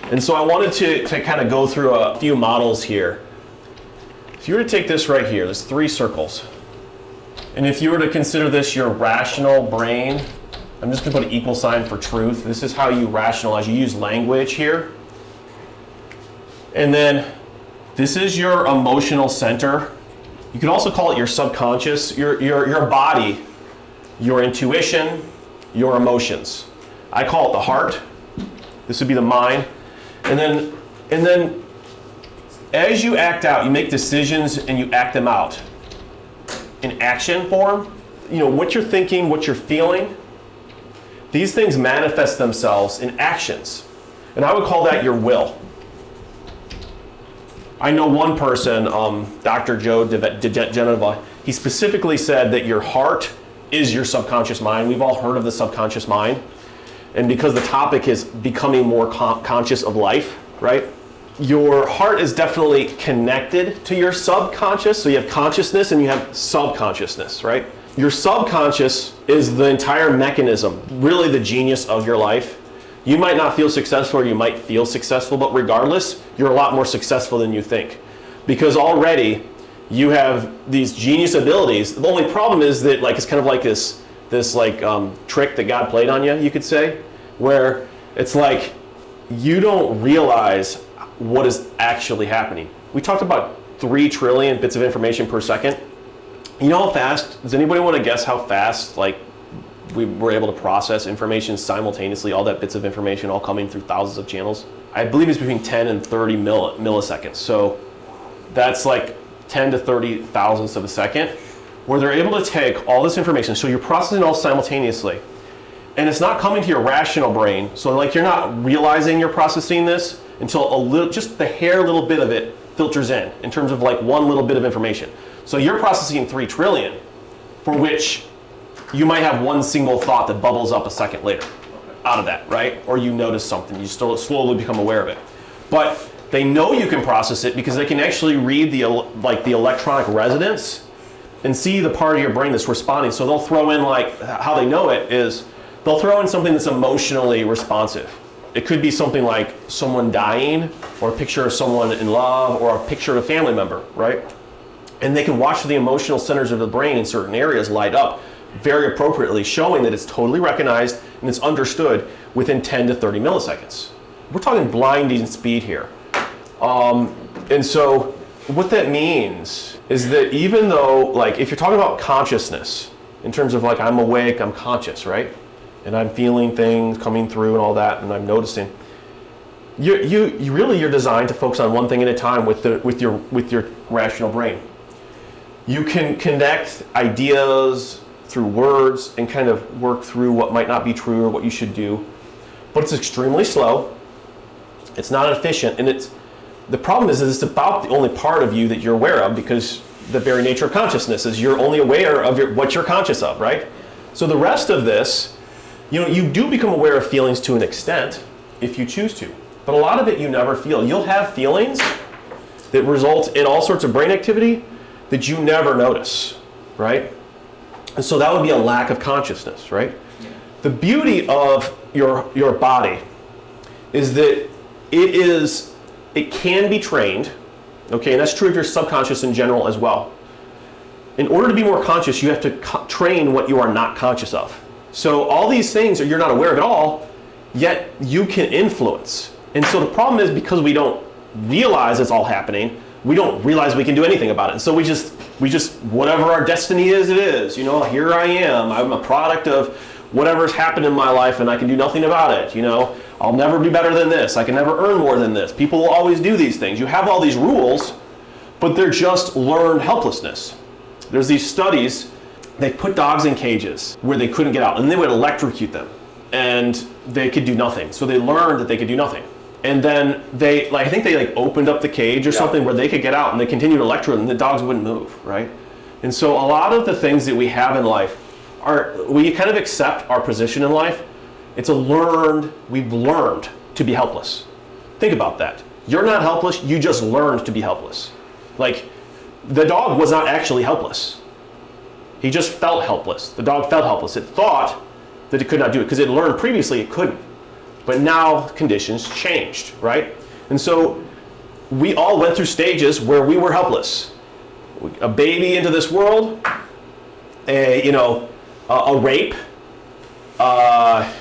And so I wanted to kind of go through a few models here. If you were to take this right here, there's 3 circles. And if you were to consider this your rational brain, I'm just going to put an equal sign for truth. This is how you rationalize. You use language here. And then this is your emotional center. You could also call it your subconscious, your body, your intuition, your emotions. I call it the heart. This would be the mind. And then as you act out, you make decisions and you act them out in action form. You know, what you're thinking, what you're feeling, these things manifest themselves in actions. And I would call that your will. I know one person, Dr. Joe DeGenova, he specifically said that your heart is your subconscious mind. We've all heard of the subconscious mind. And because the topic is becoming more conscious of life, right? Your heart is definitely connected to your subconscious. So you have consciousness and you have subconsciousness, right? Your subconscious is the entire mechanism, really the genius of your life. You might not feel successful or you might feel successful, but regardless, you're a lot more successful than you think. Because already you have these genius abilities. The only problem is that it's kind of like this trick that God played on you, you could say, where it's like you don't realize what is actually happening. We talked about 3 trillion bits of information per second. You know how fast, does anybody want to guess how fast we were able to process information simultaneously, all that bits of information all coming through thousands of channels? I believe it's between 10 and 30 milliseconds. So that's like 10 to 30 thousandths of a second, where they're able to take all this information. So you're processing it all simultaneously. And it's not coming to your rational brain. So you're not realizing you're processing this until just the hair little bit of it filters in terms of one little bit of information. So you're processing 3 trillion, for which you might have one single thought that bubbles up a second later out of that, right? Or you notice something, you still slowly become aware of it. But they know you can process it because they can actually read the electronic resonance and see the part of your brain that's responding. So they'll throw in, how they know it is, they'll throw in something that's emotionally responsive. It could be something like someone dying, or a picture of someone in love, or a picture of a family member, right? And they can watch the emotional centers of the brain in certain areas light up very appropriately, showing that it's totally recognized and it's understood within 10 to 30 milliseconds. We're talking blinding speed here. And so what that means is that even though, if you're talking about consciousness, in terms of I'm awake, I'm conscious, right? And I'm feeling things coming through and all that, and I'm noticing. You're designed to focus on one thing at a time with your rational brain. You can connect ideas through words and kind of work through what might not be true or what you should do, but it's extremely slow. It's not efficient, and the problem is it's about the only part of you that you're aware of, because the very nature of consciousness is you're only aware of what you're conscious of, right? So the rest of this, you do become aware of feelings to an extent if you choose to, but a lot of it you never feel. You'll have feelings that result in all sorts of brain activity that you never notice, right? And so that would be a lack of consciousness, right? Yeah. The beauty of your body is that it can be trained, okay, and that's true of your subconscious in general as well. In order to be more conscious, you have to train what you are not conscious of. So all these things you're not aware of at all, yet you can influence. And so the problem is, because we don't realize it's all happening, we don't realize we can do anything about it. And so we just whatever our destiny is, it is. Here I am. I'm a product of whatever's happened in my life, and I can do nothing about it. I'll never be better than this. I can never earn more than this. People will always do these things. You have all these rules, but they're just learned helplessness. There's these studies, they put dogs in cages where they couldn't get out, and they would electrocute them, and they could do nothing. So they learned that they could do nothing. And then I think they opened up the cage or something where they could get out, and they continued to electrocute, and the dogs wouldn't move, right? And so a lot of the things that we have in life we kind of accept our position in life. We've learned to be helpless. Think about that. You're not helpless, you just learned to be helpless. The dog was not actually helpless. He just felt helpless. The dog felt helpless. It thought that it could not do it because it learned previously it couldn't. But now conditions changed, right? And so we all went through stages where we were helpless. A baby into this world, a rape, a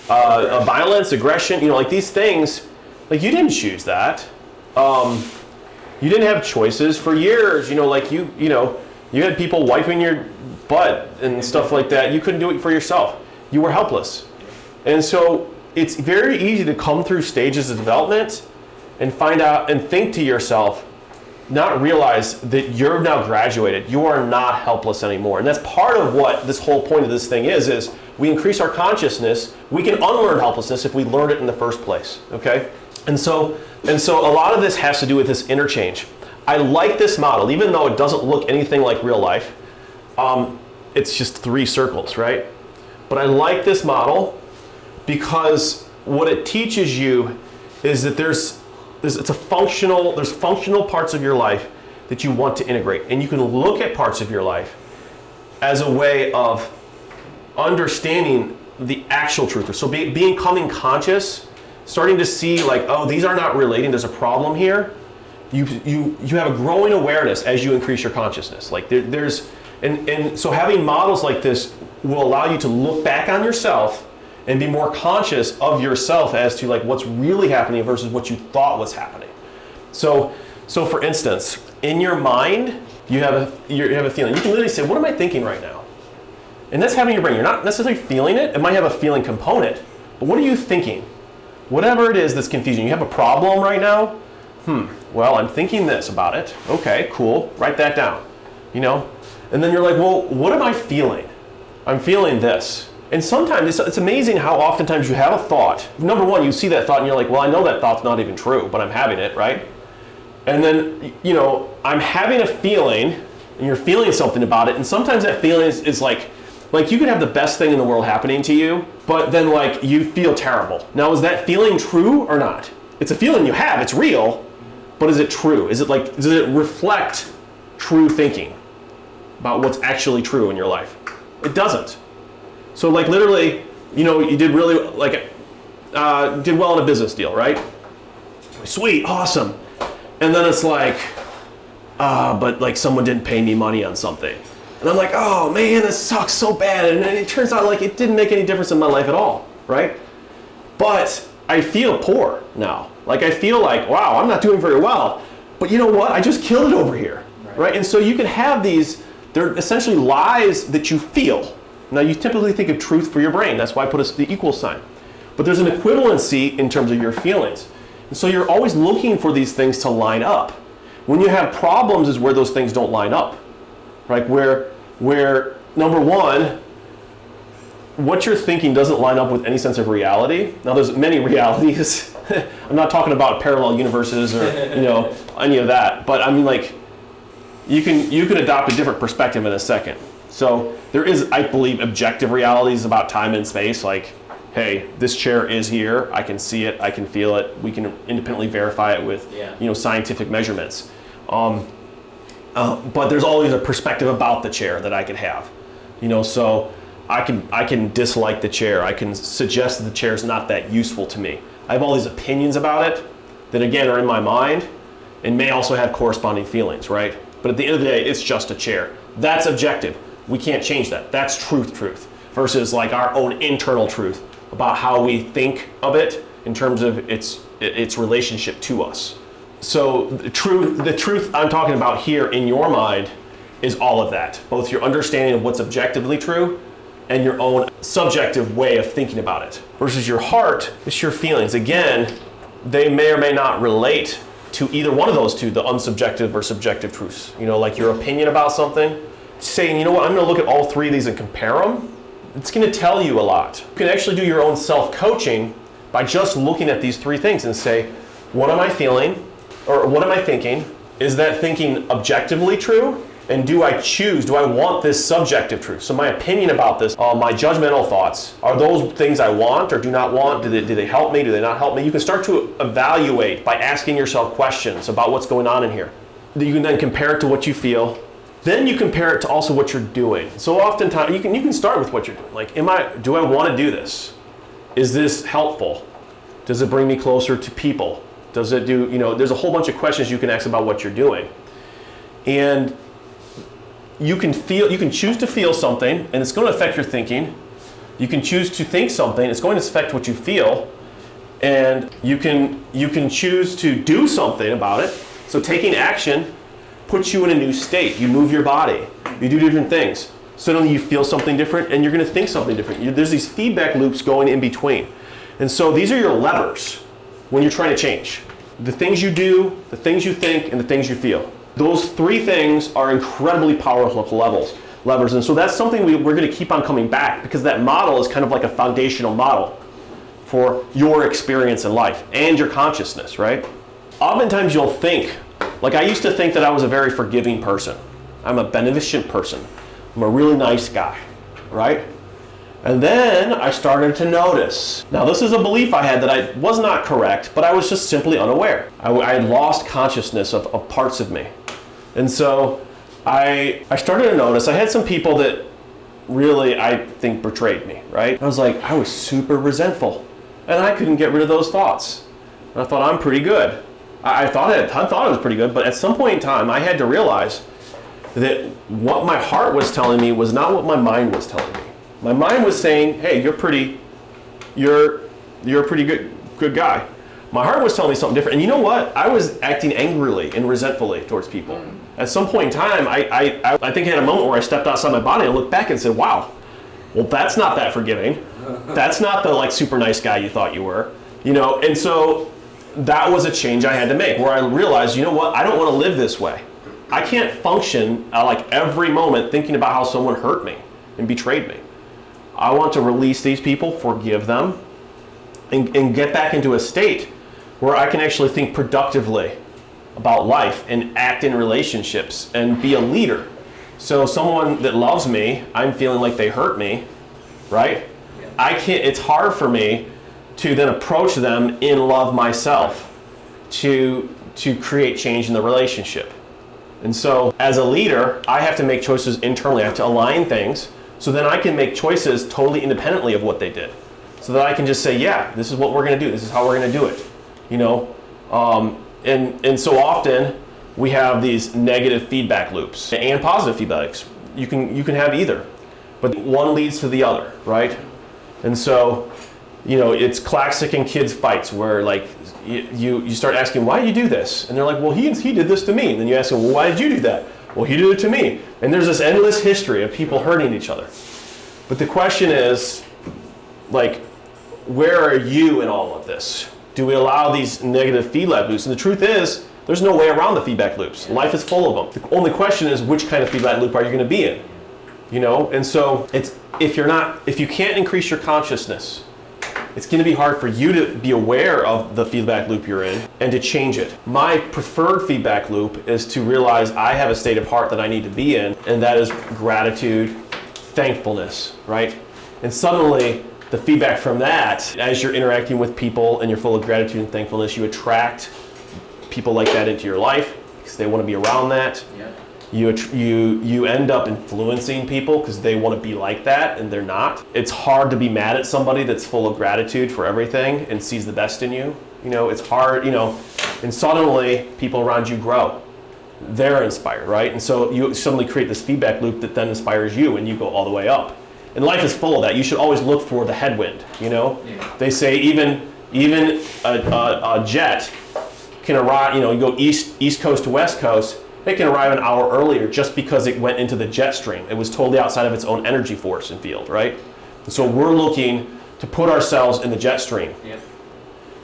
violence, aggression, like these things, like you didn't choose that. You didn't have choices for years, you had people wiping your butt and stuff like that. You couldn't do it for yourself. You were helpless. And so it's very easy to come through stages of development and find out and think to yourself, not realize that you're now graduated. You are not helpless anymore. And that's part of what this whole point of this thing is we increase our consciousness. We can unlearn helplessness if we learned it in the first place, okay? And so a lot of this has to do with this interchange. I like this model, even though it doesn't look anything like real life. It's just 3 circles, right? But I like this model because what it teaches you is that there's functional parts of your life that you want to integrate. And you can look at parts of your life as a way of understanding the actual truth. So becoming conscious, starting to see like, oh, these are not relating, there's a problem here. You have a growing awareness as you increase your consciousness. Like and so having models like this will allow you to look back on yourself and be more conscious of yourself as to like what's really happening versus what you thought was happening. So for instance, in your mind, you have a feeling. You can literally say, what am I thinking right now? And that's happening in your brain. You're not necessarily feeling it. It might have a feeling component, but what are you thinking? Whatever it is that's confusing. You have a problem right now? Well, I'm thinking this about it. Okay, cool. Write that down. And then you're like, well, what am I feeling? I'm feeling this. And sometimes it's amazing how oftentimes you have a thought. Number one, you see that thought and you're like, well, I know that thought's not even true, but I'm having it, right? And then, I'm having a feeling and you're feeling something about it. And sometimes that feeling is like you could have the best thing in the world happening to you, but then like you feel terrible. Now, is that feeling true or not? It's a feeling you have, it's real, but is it true? Does it reflect true thinking about what's actually true in your life? It doesn't. So like literally, you did really did well in a business deal, right? Sweet, awesome. And then it's like, but like someone didn't pay me money on something. And I'm like, oh man, this sucks so bad. And then it turns out like it didn't make any difference in my life at all, right? But I feel poor now. Like I feel like, wow, I'm not doing very well. But you know what? I just killed it over here, right? And so you can have these, they're essentially lies that you feel. Now you typically think of truth for your brain. That's why I put the equal sign. But there's an equivalency in terms of your feelings. And so you're always looking for these things to line up. When you have problems is where those things don't line up. Right? Where number one, what you're thinking doesn't line up with any sense of reality. Now there's many realities. I'm not talking about parallel universes or any of that. But I mean like you can adopt a different perspective in a second. So there is, I believe, objective realities about time and space, like, hey, this chair is here, I can see it, I can feel it, we can independently verify it with scientific measurements. But there's always a perspective about the chair that I could have. So I can dislike the chair, I can suggest that the chair is not that useful to me. I have all these opinions about it that again are in my mind and may also have corresponding feelings, right? But at the end of the day, it's just a chair. That's objective. We can't change that. That's truth versus like our own internal truth about how we think of it in terms of its relationship to us. So the truth I'm talking about here in your mind is all of that, both your understanding of what's objectively true and your own subjective way of thinking about it. Versus your heart, it's your feelings. Again, they may or may not relate to either one of those two, the unsubjective or subjective truths. Like your opinion about something, saying, you know what, I'm going to look at all 3 of these and compare them, it's going to tell you a lot. You can actually do your own self-coaching by just looking at these 3 things and say, what am I feeling? Or what am I thinking? Is that thinking objectively true? And do I want this subjective truth? So my opinion about this, my judgmental thoughts, are those things I want or do not want? Do they help me? Do they not help me? You can start to evaluate by asking yourself questions about what's going on in here. You can then compare it to what you feel. Then you compare it to also what you're doing. So oftentimes you can start with what you're doing. Like, do I want to do this? Is this helpful? Does it bring me closer to people? Does it do, there's a whole bunch of questions you can ask about what you're doing. And you can choose to feel something, and it's going to affect your thinking. You can choose to think something, it's going to affect what you feel. And you can choose to do something about it. So taking action puts you in a new state. You move your body. You do different things. Suddenly you feel something different, and you're going to think something different. There's these feedback loops going in between. And so these are your levers when you're trying to change. The things you do, the things you think, and the things you feel. Those three things are incredibly powerful levers. And so that's something we're going to keep on coming back, because that model is kind of like a foundational model for your experience in life and your consciousness, right? Oftentimes you'll think, like I used to think that I was a very forgiving person. I'm a beneficent person. I'm a really nice guy, right? And then I started to notice. Now this is a belief I had that I was not correct, but I was just simply unaware. I had lost consciousness of parts of me. And so I started to notice I had some people that really, I think, betrayed me, right? I was super resentful, and I couldn't get rid of those thoughts. And I thought, I'm pretty good. I thought it was pretty good, but at some point in time, I had to realize that what my heart was telling me was not what my mind was telling me. My mind was saying, hey, you're a pretty good guy. My heart was telling me something different. And you know what? I was acting angrily and resentfully towards people. At some point in time, I think I had a moment where I stepped outside my body and looked back and said, wow, well, that's not that forgiving. That's not the super nice guy you thought you were. And so that was a change I had to make, where I realized, you know what? I don't want to live this way. I can't function every moment thinking about how someone hurt me and betrayed me. I want to release these people, forgive them, and get back into a state where I can actually think productively about life and act in relationships and be a leader. So someone that loves me, I'm feeling like they hurt me, right? It's hard for me to then approach them in love myself to create change in the relationship. And so as a leader, I have to make choices internally. I have to align things so then I can make choices totally independently of what they did. So that I can just say, yeah, this is what we're going to do. This is how we're going to do it. And so often we have these negative feedback loops and positive feedback loops. You can have either, but one leads to the other, right? And so, it's classic in kids' fights where you start asking, why did you do this? And they're like, well, he did this to me. And then you ask them, well, why did you do that? Well, he did it to me. And there's this endless history of people hurting each other. But the question is, where are you in all of this? Do we allow these negative feedback loops? And the truth is, there's no way around the feedback loops. Life is full of them. The only question is, which kind of feedback loop are you going to be in? And so if you can't increase your consciousness, it's going to be hard for you to be aware of the feedback loop you're in and to change it. My preferred feedback loop is to realize I have a state of heart that I need to be in, and that is gratitude, thankfulness, right? And suddenly, the feedback from that, as you're interacting with people and you're full of gratitude and thankfulness, you attract people like that into your life because they want to be around that. Yeah. You end up influencing people because they want to be like that and they're not. It's hard to be mad at somebody that's full of gratitude for everything and sees the best in you. It's hard, and suddenly people around you grow. They're inspired, right? And so you suddenly create this feedback loop that then inspires you and you go all the way up. And life is full of that. You should always look for the headwind, Yeah. They say even a jet can arrive, you go east coast to west coast, it can arrive an hour earlier just because it went into the jet stream. It was totally outside of its own energy force and field, right? And so we're looking to put ourselves in the jet stream. Yeah.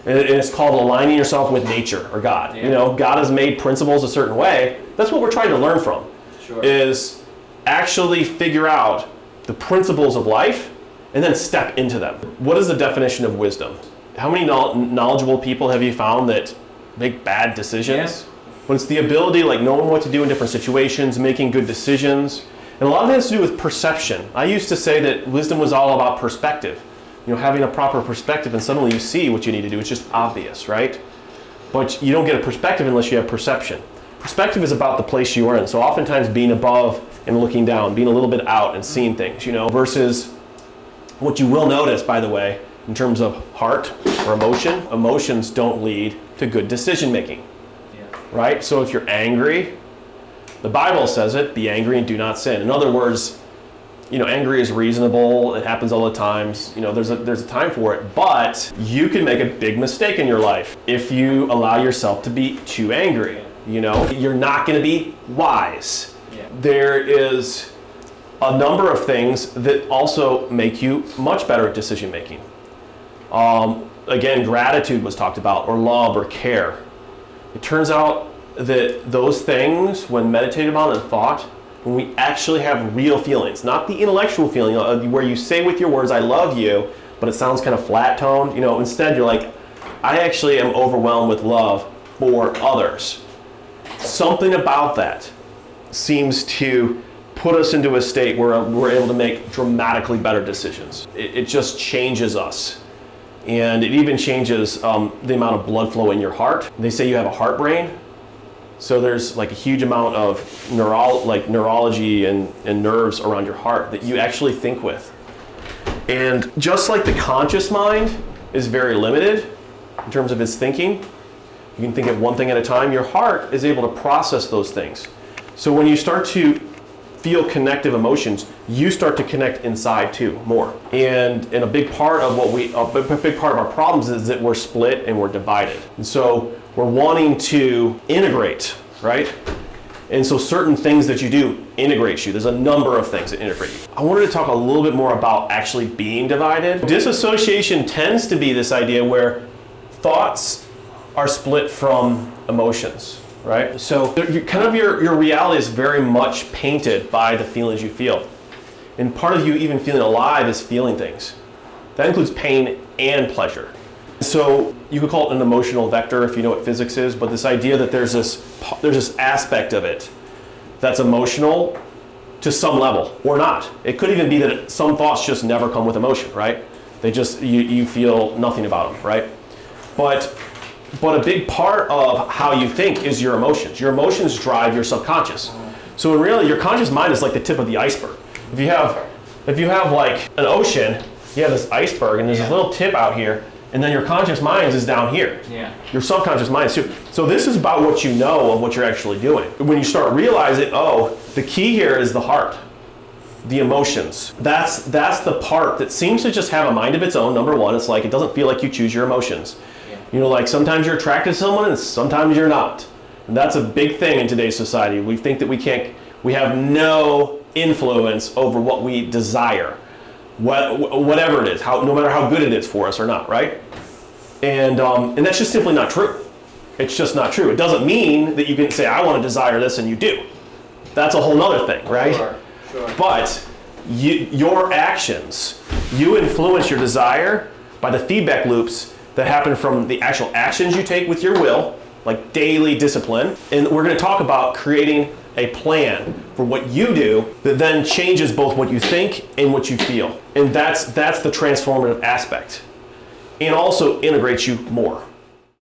And it's called aligning yourself with nature or God. Yeah. God has made principles a certain way. That's what we're trying to learn from. Sure. Is actually figure out the principles of life and then step into them. What is the definition of wisdom? How many knowledgeable people have you found that make bad decisions? Yeah. But it's the ability, knowing what to do in different situations, making good decisions. And a lot of it has to do with perception. I used to say that wisdom was all about perspective. Having a proper perspective, and suddenly you see what you need to do. It's just obvious, right? But you don't get a perspective unless you have perception. Perspective is about the place you are in. So oftentimes being above and looking down, being a little bit out and seeing things, versus what you will notice, by the way, in terms of heart or emotion. Emotions don't lead to good decision making, right? So if you're angry, the Bible says it, be angry and do not sin. In other words, angry is reasonable. It happens all the times. There's a time for it, but you can make a big mistake in your life if you allow yourself to be too angry. You're not going to be wise. There is a number of things that also make you much better at decision making. Again, gratitude was talked about, or love, or care. It turns out that those things, when meditated on and thought, when we actually have real feelings, not the intellectual feeling where you say with your words, I love you, but it sounds kind of flat toned. Instead you're like, I actually am overwhelmed with love for others. Something about that seems to put us into a state where we're able to make dramatically better decisions. It just changes us. And it even changes the amount of blood flow in your heart. They say you have a heart brain. So there's like a huge amount of neurology and nerves around your heart that you actually think with. And just like the conscious mind is very limited in terms of its thinking, you can think of one thing at a time, your heart is able to process those things. So when you start to feel connective emotions, you start to connect inside too more. And a big part of our problems is that we're split and we're divided. And so we're wanting to integrate, right? And so certain things that you do integrate you. There's a number of things that integrate you. I wanted to talk a little bit more about actually being divided. Disassociation tends to be this idea where thoughts are split from emotions, right? So your reality is very much painted by the feelings you feel. And part of you even feeling alive is feeling things. That includes pain and pleasure. So you could call it an emotional vector if you know what physics is, but this idea that there's this aspect of it that's emotional to some level, or not. It could even be that some thoughts just never come with emotion, right? They just, you feel nothing about them, right? But a big part of how you think is your emotions. Your emotions drive your subconscious. So in reality, your conscious mind is like the tip of the iceberg. If you have like an ocean, you have this iceberg and there's this little tip out here, and then your conscious mind is down here. Yeah. Your subconscious mind too. So this is about what you know of what you're actually doing. When you start realizing, the key here is the heart, the emotions. That's the part that seems to just have a mind of its own. Number one, it's like it doesn't feel like you choose your emotions. Yeah. Like sometimes you're attracted to someone and sometimes you're not. And that's a big thing in today's society. We think that we have no influence over what we desire. Whatever it is, no matter how good it is for us or not, right? And that's just simply not true. It's just not true. It doesn't mean that you can say, I want to desire this, and you do. That's a whole nother thing, right? Sure. But your actions, you influence your desire by the feedback loops that happen from the actual actions you take with your will, like daily discipline. And we're going to talk about creating a plan for what you do that then changes both what you think and what you feel. And that's the transformative aspect. And also integrates you more.